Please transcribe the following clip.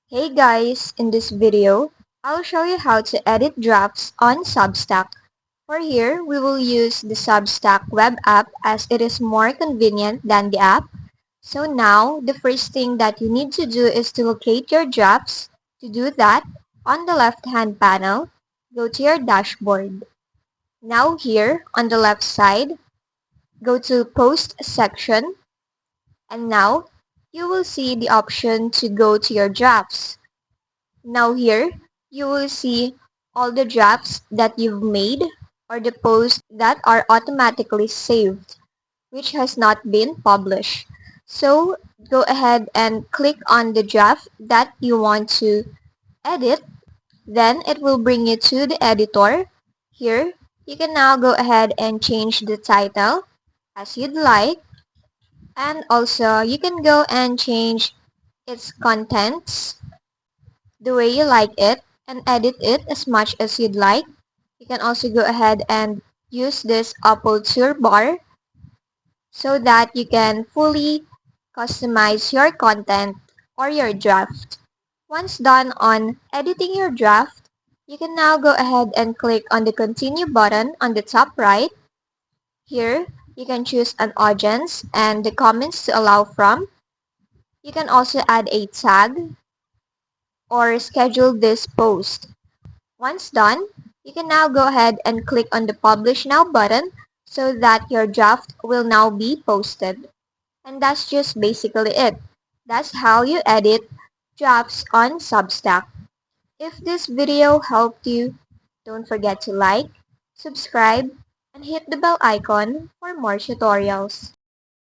Hey guys, in this video, I'll show you how to edit drafts on Substack. For here, we will use the Substack web app as it is more convenient than the app. So now, the first thing that you need to do is to locate your drafts. To do that, on the left-hand panel, go to your dashboard. Now here, on the left side, go to Post section, and now, you will see the option to go to your drafts. Now here, you will see all the drafts that you've made or the posts that are automatically saved, which has not been published. So go ahead and click on the draft that you want to edit. Then it will bring you to the editor. Here, you can now go ahead and change the title as you'd like. And also, you can go and change its contents the way you like it and edit it as much as you'd like. You can also go ahead and use this Apple toolbar so that you can fully customize your content or your draft. Once done on editing your draft, you can now go ahead and click on the continue button on the top right. Here, you can choose an audience and the comments to allow from. You can also add a tag or schedule this post. Once done, you can now go ahead and click on the Publish Now button so that your draft will now be posted. And that's just basically it. That's how you edit drafts on Substack. If this video helped you, don't forget to like, subscribe, and hit the bell icon for more tutorials.